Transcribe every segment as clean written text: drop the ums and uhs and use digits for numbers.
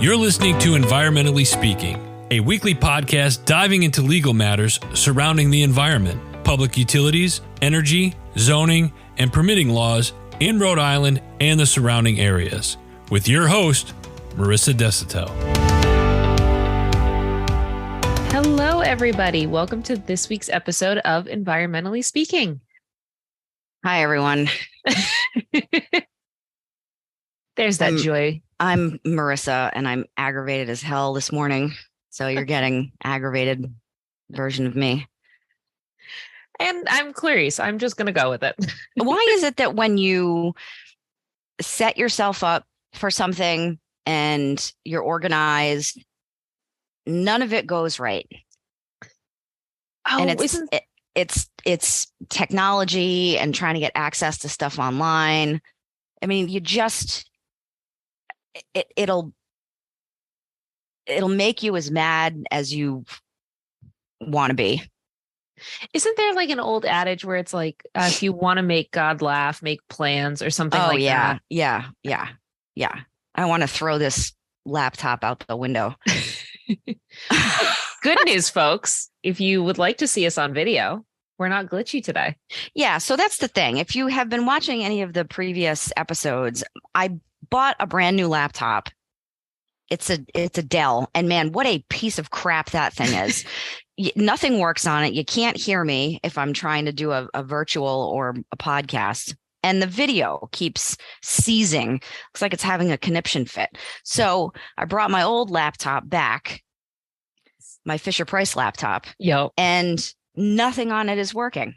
You're listening to Environmentally Speaking, a weekly podcast diving into legal matters surrounding the environment, public utilities, energy, zoning, and permitting laws in Rhode Island and the surrounding areas, with your host, Marisa Desautel. Hello, everybody. Welcome to this week's episode of Environmentally Speaking. Hi, everyone. There's that joy. I'm Marisa, and I'm aggravated as hell this morning. So you're getting aggravated version of me. And I'm Clarice. I'm just going to go with it. Why is it that when you set yourself up for something and you're organized, none of it goes right? Oh, and it's technology and trying to get access to stuff online. I mean, you just it'll make you as mad as you want to be. Isn't there like an old adage where it's like, if you want to make God laugh, make plans or something that? Yeah. I want to throw this laptop out the window. Good news, folks. If you would like to see us on video, we're not glitchy today. Yeah. So that's the thing. If you have been watching any of the previous episodes, I bought a brand new laptop. It's a Dell, and man, what a piece of crap that thing is. Nothing works on it. You can't hear me if I'm trying to do a virtual or a podcast. And the video keeps seizing. Looks like it's having a conniption fit. So I brought my old laptop back, my Fisher-Price laptop. Yep. And nothing on it is working,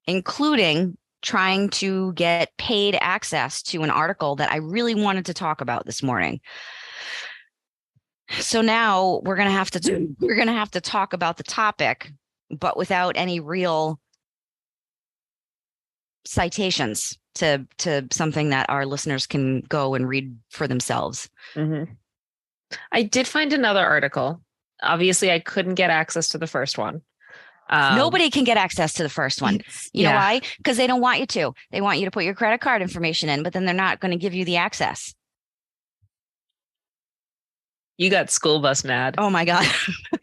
including trying to get paid access to an article that I really wanted to talk about this morning. So now we're going to have to talk about the topic, but without any real citations to something that our listeners can go and read for themselves. Mm-hmm. I did find another article. Obviously, I couldn't get access to the first one. Nobody can get access to the first one. You know why? Because they don't want you to. They want you to put your credit card information in, but then they're not going to give you the access. You got school bus mad. Oh my God.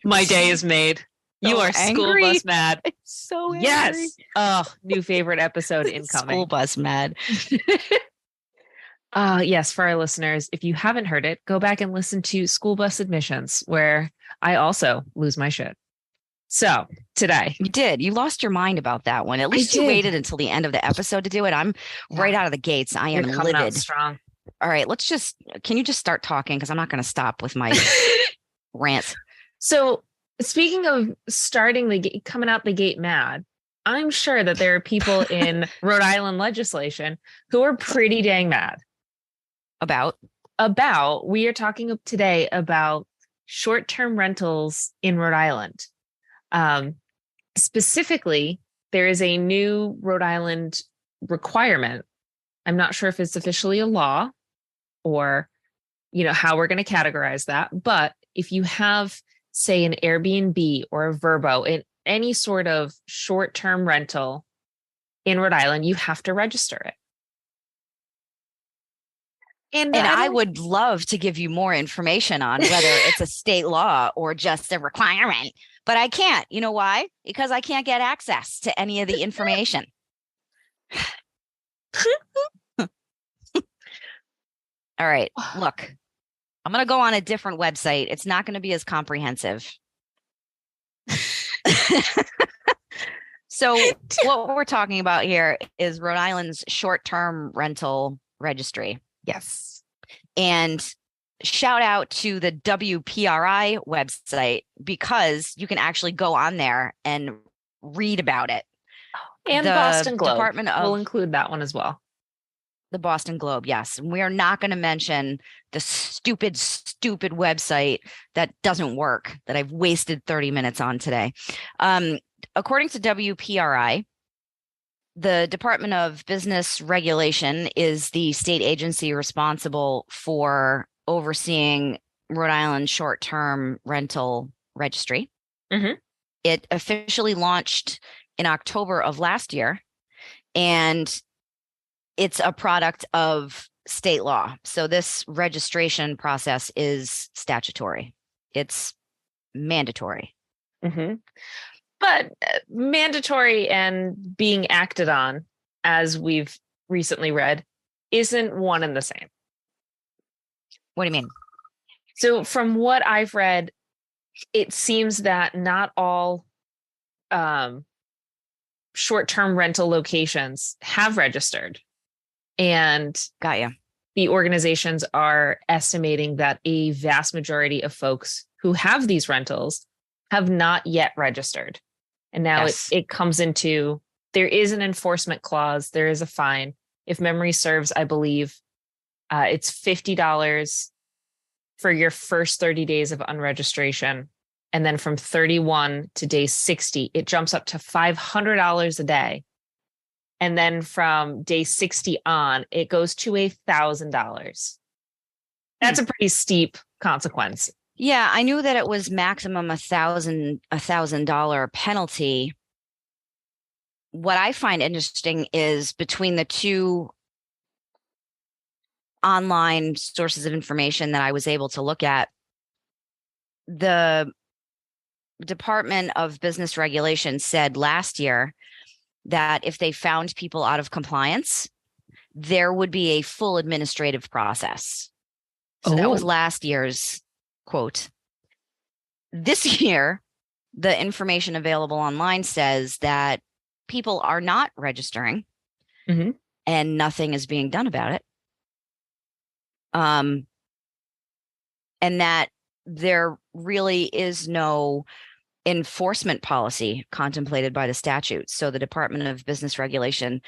My day is made. So you are angry. School bus mad. I'm so angry. Yes. Oh, new favorite episode incoming. School bus mad. Yes, for our listeners, if you haven't heard it, go back and listen to School Bus Admissions, where I also lose my shit. So today. You did. You lost your mind about that one. At least you waited until the end of the episode to do it. I'm right out of the gates. I am livid. Strong. All right, can you just start talking? Because I'm not going to stop with my rants. So speaking of coming out the gate mad, I'm sure that there are people in Rhode Island legislation who are pretty dang mad. We are talking today about short-term rentals in Rhode Island. Specifically, there is a new Rhode Island requirement. I'm not sure if it's officially a law or, how we're going to categorize that. But if you have, say, an Airbnb or a Vrbo in any sort of short-term rental in Rhode Island, you have to register it. And I would love to give you more information on whether it's a state law or just a requirement, but I can't. You know why? Because I can't get access to any of the information. All right, look, I'm going to go on a different website. It's not going to be as comprehensive. So what we're talking about here is Rhode Island's short-term rental registry. Yes. And shout out to the WPRI website, because you can actually go on there and read about it. And the Boston Globe. We'll include that one as well. The Boston Globe, yes. We are not going to mention the stupid website that doesn't work, that I've wasted 30 minutes on today. According to WPRI, the Department of Business Regulation is the state agency responsible for overseeing Rhode Island short-term rental registry. Mm-hmm. It officially launched in October of last year, and it's a product of state law. So this registration process is statutory. It's mandatory. Mm-hmm. But mandatory and being acted on, as we've recently read, isn't one and the same. What do you mean? So from what I've read, it seems that not all short-term rental locations have registered. And got you. The organizations are estimating that a vast majority of folks who have these rentals have not yet registered. And now it comes into, there is an enforcement clause. There is a fine. If memory serves, I believe it's $50 for your first 30 days of unregistration. And then from 31 to day 60, it jumps up to $500 a day. And then from day 60 on, it goes to $1,000. That's a pretty steep consequence. Yeah, I knew that it was maximum $1,000 penalty. What I find interesting is between the two online sources of information that I was able to look at, the Department of Business Regulation said last year that if they found people out of compliance, there would be a full administrative process. So that was last year's quote. This year, the information available online says that people are not registering and nothing is being done about it. And that there really is no enforcement policy contemplated by the statute. So the Department of Business Regulation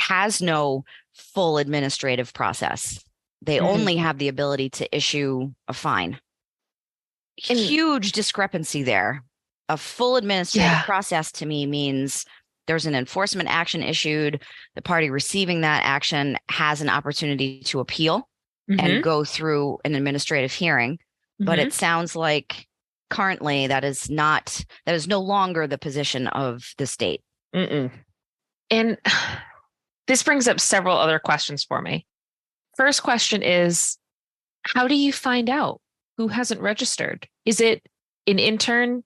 has no full administrative process. They only have the ability to issue a fine. Huge discrepancy there. A full administrative process to me means there's an enforcement action issued. The party receiving that action has an opportunity to appeal and go through an administrative hearing. But it sounds like currently that is no longer the position of the state. And this brings up several other questions for me. First question is, how do you find out who hasn't registered? Is it an intern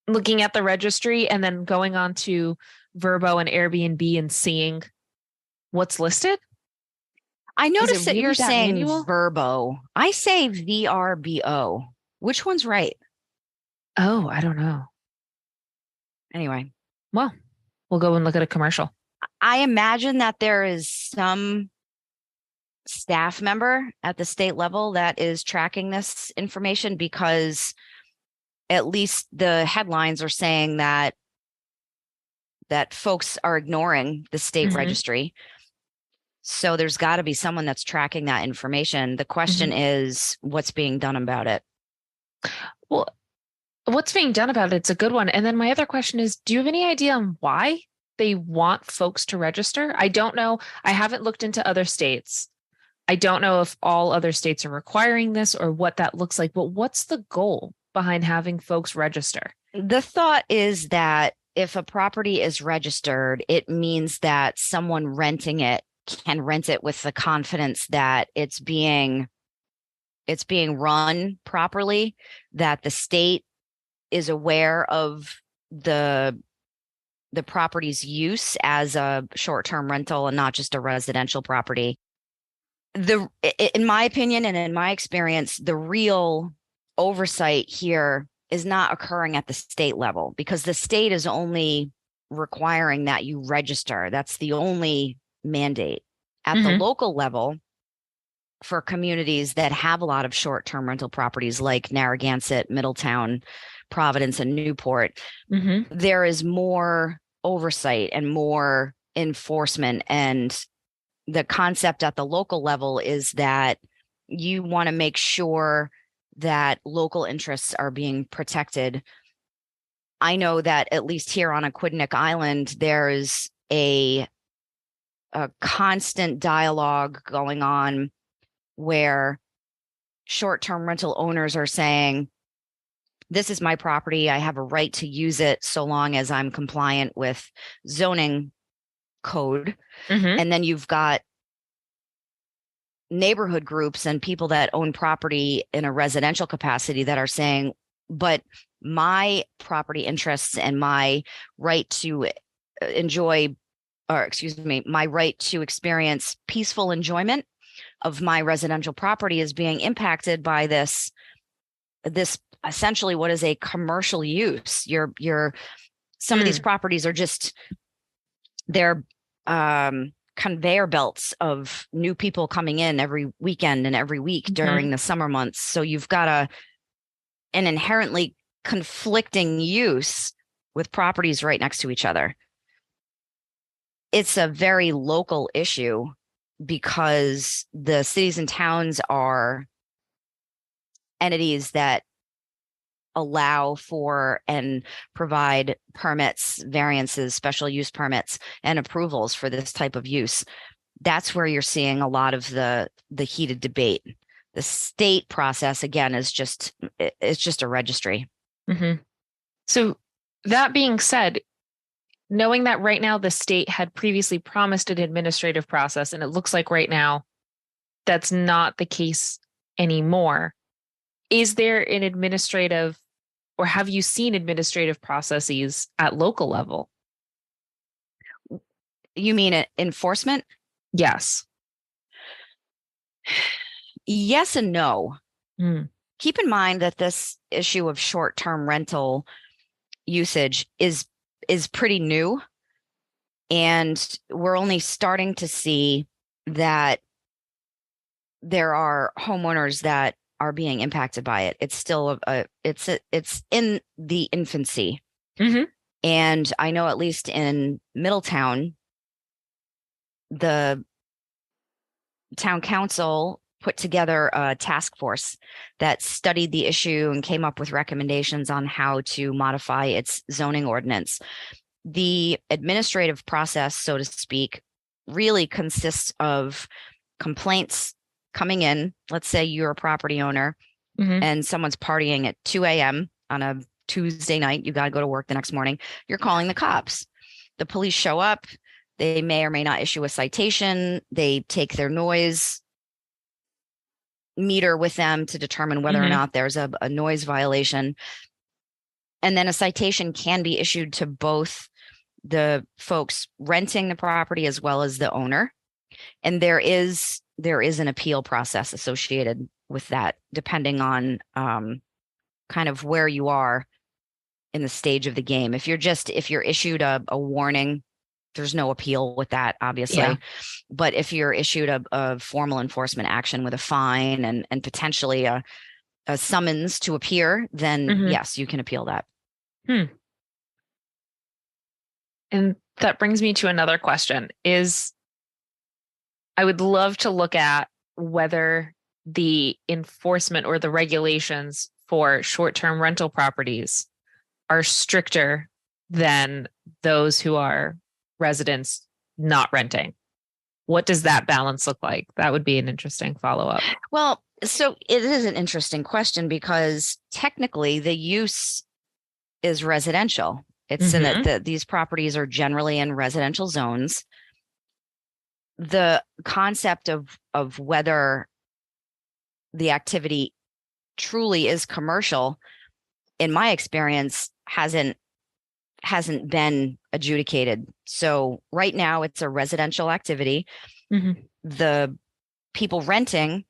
looking at the registry and then going on to Vrbo and Airbnb and seeing what's listed? I noticed that really you're saying manual? Vrbo. I say VRBO. Which one's right? Oh, I don't know. Anyway. Well, we'll go and look at a commercial. I imagine that there is some staff member at the state level that is tracking this information, because at least the headlines are saying that folks are ignoring the state registry. So there's got to be someone that's tracking that information. The question is, what's being done about it? Well, what's being done about it? It's a good one. And then my other question is, do you have any idea on why they want folks to register? I don't know. I haven't looked into other states. I don't know if all other states are requiring this or what that looks like, but what's the goal behind having folks register? The thought is that if a property is registered, it means that someone renting it can rent it with the confidence that it's being run properly, that the state is aware of the property's use as a short-term rental and not just a residential property. In my opinion and in my experience, the real oversight here is not occurring at the state level, because the state is only requiring that you register. That's the only mandate. At the local level, for communities that have a lot of short-term rental properties like Narragansett, Middletown, Providence, and Newport, there is more oversight and more enforcement. And the concept at the local level is that you want to make sure that local interests are being protected. I know that at least here on Aquidneck Island, there's a constant dialogue going on where short-term rental owners are saying, this is my property. I have a right to use it so long as I'm compliant with zoning code. And then you've got neighborhood groups and people that own property in a residential capacity that are saying, but my property interests and my right to enjoy, or excuse me, my right to experience peaceful enjoyment of my residential property is being impacted by this essentially what is a commercial use. Some of these properties are just, they're conveyor belts of new people coming in every weekend and every week during the summer months. So you've got an inherently conflicting use with properties right next to each other. It's a very local issue because the cities and towns are entities that allow for and provide permits, variances, special use permits, and approvals for this type of use. That's where you're seeing a lot of the heated debate. The state process, again, is just a registry. Mm-hmm. So that being said, knowing that right now the state had previously promised an administrative process, and it looks like right now that's not the case anymore, is there an administrative, or have you seen administrative processes at local level? You mean enforcement? Yes. Yes and no. Keep in mind that this issue of short-term rental usage is pretty new, and we're only starting to see that there are homeowners that are being impacted by it. It's still it's in the infancy. And I know at least in Middletown, the town council put together a task force that studied the issue and came up with recommendations on how to modify its zoning ordinance. The administrative process, so to speak, really consists of complaints coming in. Let's say you're a property owner and someone's partying at 2 a.m. on a Tuesday night. You got to go to work the next morning. You're calling the cops. The police show up. They may or may not issue a citation. They take their noise meter with them to determine whether or not there's a noise violation. And then a citation can be issued to both the folks renting the property as well as the owner. And there is an appeal process associated with that, depending on kind of where you are in the stage of the game. If you're issued a warning, there's no appeal with that, obviously. Yeah. But if you're issued a formal enforcement action with a fine and potentially a summons to appear, then yes, you can appeal that. And that brings me to another question. I would love to look at whether the enforcement or the regulations for short-term rental properties are stricter than those who are residents not renting. What does that balance look like? That would be an interesting follow-up. Well, so it is an interesting question because technically the use is residential. It's in that these properties are generally in residential zones. The concept of whether the activity truly is commercial, in my experience, hasn't been adjudicated. So right now it's a residential activity. The people renting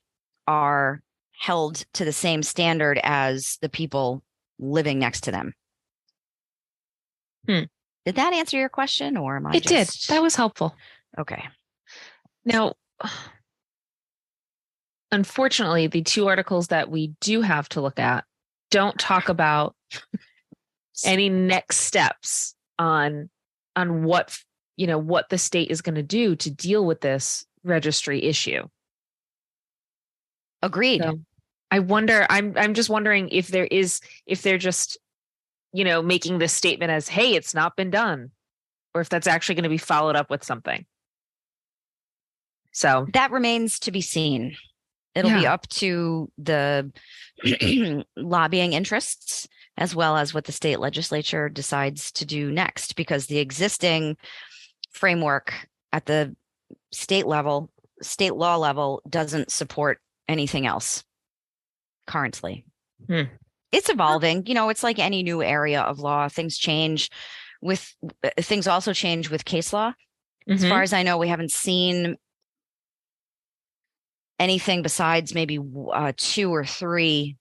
are held to the same standard as the people living next to them. Did that answer your question, or am I? It did. That was helpful. Okay. Now, unfortunately, the two articles that we do have to look at don't talk about any next steps on what the state is going to do to deal with this registry issue. Agreed. So I wonder, I'm just wondering if they're just, making this statement as, hey, it's not been done, or if that's actually going to be followed up with something. So that remains to be seen. It'll be up to the lobbying interests as well as what the state legislature decides to do next, because the existing framework at the state level state law level doesn't support anything else currently. It's evolving. It's like any new area of law. Things change things also change with case law. As far as I know, we haven't seen anything besides maybe 2 or 3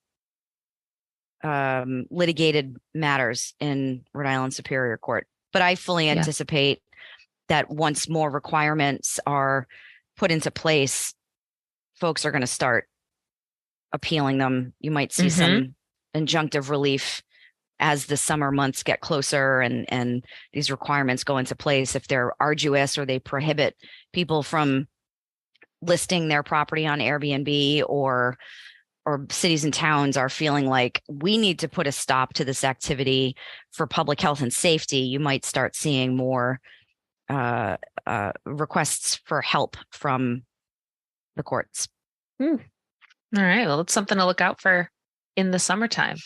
litigated matters in Rhode Island Superior Court. But I fully anticipate that once more requirements are put into place, folks are going to start appealing them. You might see some injunctive relief as the summer months get closer and these requirements go into place. If they're arduous or they prohibit people from listing their property on Airbnb, or cities and towns are feeling like we need to put a stop to this activity for public health and safety, you might start seeing more requests for help from the courts. All right. Well, it's something to look out for in the summertime.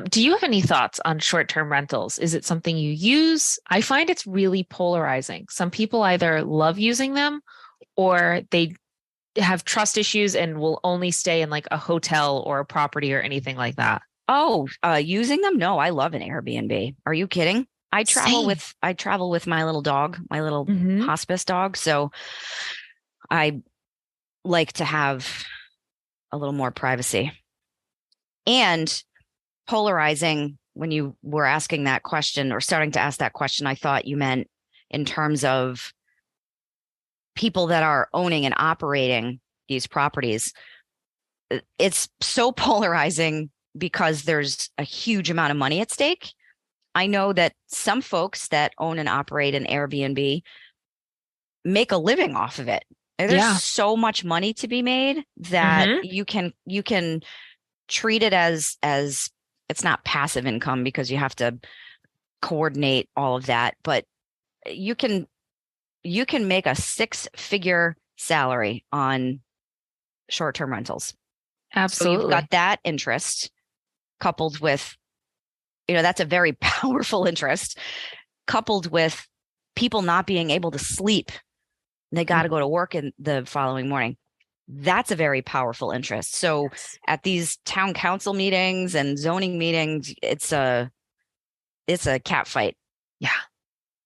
Do you have any thoughts on short-term rentals? Is it something you use? I find it's really polarizing. Some people either love using them or they have trust issues and will only stay in like a hotel or a property or anything like that. Oh, using them? No, I love an Airbnb. Are you kidding? I travel with my little dog, my little hospice dog. So I like to have a little more privacy. And polarizing, when you were asking that question or starting to ask that question, I thought you meant in terms of people that are owning and operating these properties. It's so polarizing because there's a huge amount of money at stake. I know that some folks that own and operate an Airbnb make a living off of it. There's so much money to be made that you can treat it as it's not passive income because you have to coordinate all of that, but you can make a 6-figure salary on short-term rentals. Absolutely. So you've got that interest coupled with, that's a very powerful interest, coupled with people not being able to sleep. They got to go to work in the following morning. That's a very powerful interest. So at these town council meetings and zoning meetings, it's a cat fight. Yeah.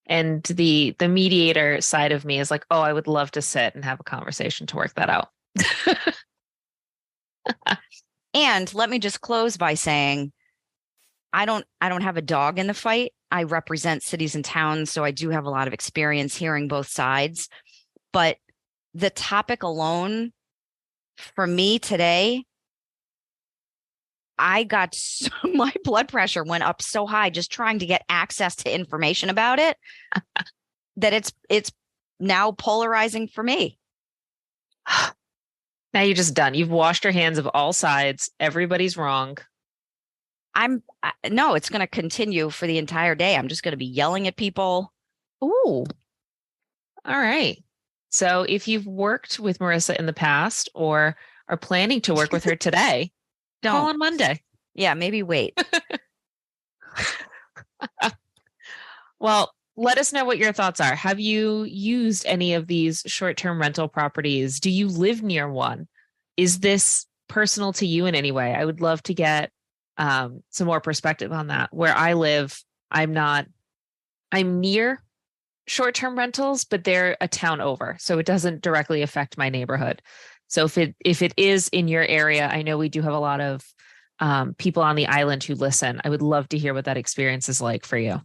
And the mediator side of me is like, oh, I would love to sit and have a conversation to work that out. And let me just close by saying, I don't have a dog in the fight. I represent cities and towns, so I do have a lot of experience hearing both sides. But the topic alone, for me today, my blood pressure went up so high just trying to get access to information about it that it's now polarizing for me. Now you're just done. You've washed your hands of all sides. Everybody's wrong. No, it's going to continue for the entire day. I'm just going to be yelling at people. Ooh. All right. So if you've worked with Marisa in the past or are planning to work with her today, call on Monday. Yeah, maybe wait. Well, let us know what your thoughts are. Have you used any of these short-term rental properties? Do you live near one? Is this personal to you in any way? I would love to get some more perspective on that. Where I live, I'm near short-term rentals, but they're a town over, so it doesn't directly affect my neighborhood. So if it is in your area, I know we do have a lot of people on the island who listen. I would love to hear what that experience is like for you.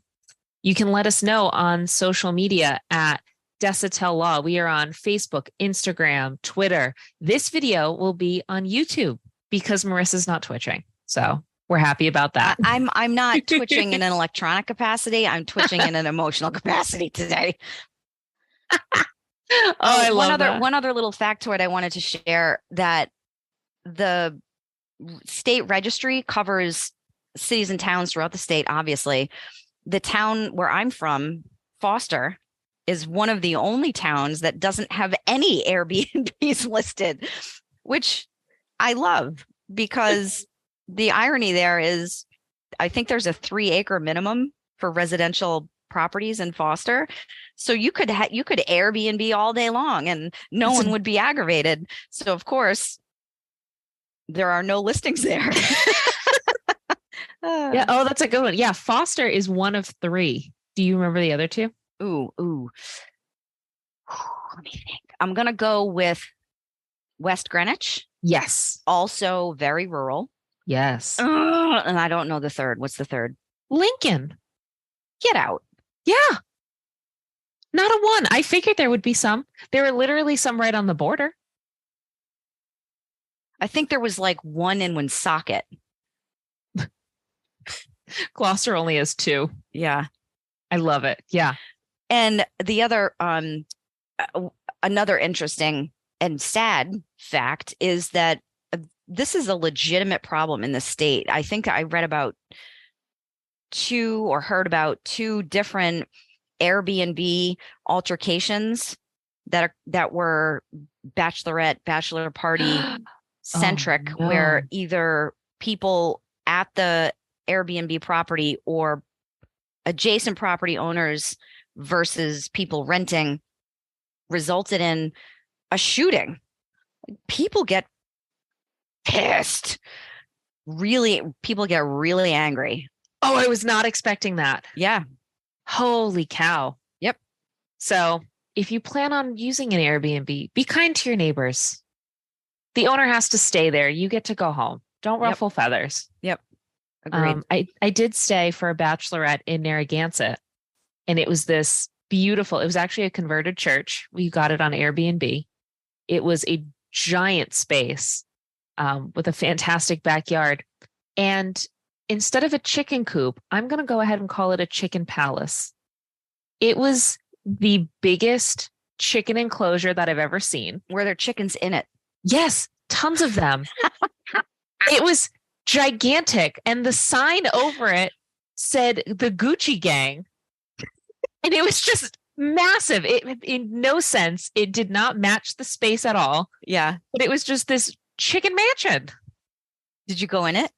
You can let us know on social media at Desautel Law. We are on Facebook, Instagram, Twitter. This video will be on YouTube because Marissa's not twitching. So we're happy about that. I'm not twitching in an electronic capacity. I'm twitching in an emotional capacity today. I love that. One other little factoid I wanted to share, that the state registry covers cities and towns throughout the state. Obviously, the town where I'm from, Foster, is one of the only towns that doesn't have any Airbnbs listed, which I love, because the irony there is, I think there's a 3-acre minimum for residential properties in Foster. So you could Airbnb all day long and no one would be aggravated. So of course, there are no listings there. Yeah. Oh, that's a good one. Yeah. Foster is one of 3. Do you remember the other 2? Ooh. Let me think. I'm going to go with West Greenwich. Yes. Also very rural. Yes. And I don't know the third. What's the third? Lincoln. Get out. Yeah. Not a one. I figured there would be some. There were literally some right on the border. I think there was like one in Woonsocket. Gloucester only has 2. Yeah. I love it. Yeah. And the other, another interesting and sad fact is that this is a legitimate problem in the state. I think I read about 2 or heard about 2 different Airbnb altercations that were bachelor party centric, no. where either people at the Airbnb property or adjacent property owners versus people renting resulted in a shooting. People get pissed. Really, people get really angry. Oh, I was not expecting that. Yeah. Holy cow. Yep. So if you plan on using an Airbnb, be kind to your neighbors. The owner has to stay there. You get to go home. Don't ruffle feathers. Yep. Agreed. I did stay for a bachelorette in Narragansett, and it was this beautiful, it was actually a converted church. We got it on Airbnb. It was a giant space with a fantastic backyard. And instead of a chicken coop, I'm going to go ahead and call it a chicken palace. It was the biggest chicken enclosure that I've ever seen. Were there chickens in it? Yes, tons of them. It was gigantic. And the sign over it said the Gucci Gang. And it was just massive. It, in no sense, it did not match the space at all. Yeah. But it was just this chicken mansion. Did you go in it?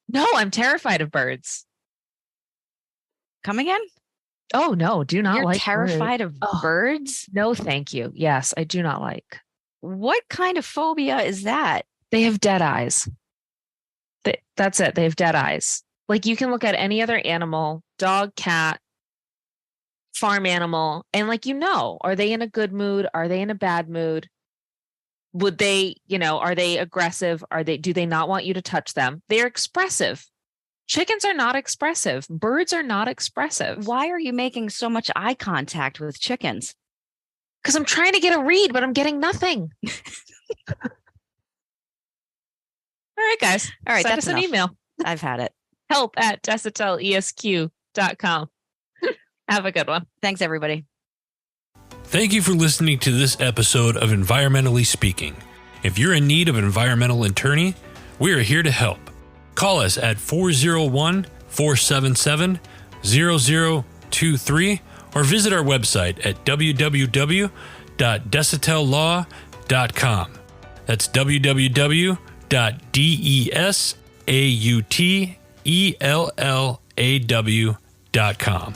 No, I'm terrified of birds. Come again? Oh, no, do not You're like terrified birds. of birds? No, thank you. Yes, I do not like. What kind of phobia is that? They have dead eyes. That's it. They have dead eyes. Like you can look at any other animal, dog, cat, farm animal, and like, are they in a good mood? Are they in a bad mood? Would they, are they aggressive? Do they not want you to touch them? They're expressive. Chickens are not expressive. Birds are not expressive. Why are you making so much eye contact with chickens? Because I'm trying to get a read, but I'm getting nothing. All right, guys. All right, send that's us an enough. email. I've had it. help@DesautelESQ.com. Have a good one. Thanks, everybody. Thank you for listening to this episode of Environmentally Speaking. If you're in need of an environmental attorney, we are here to help. Call us at 401-477-0023 or visit our website at www.desautellaw.com. That's www.desautellaw.com.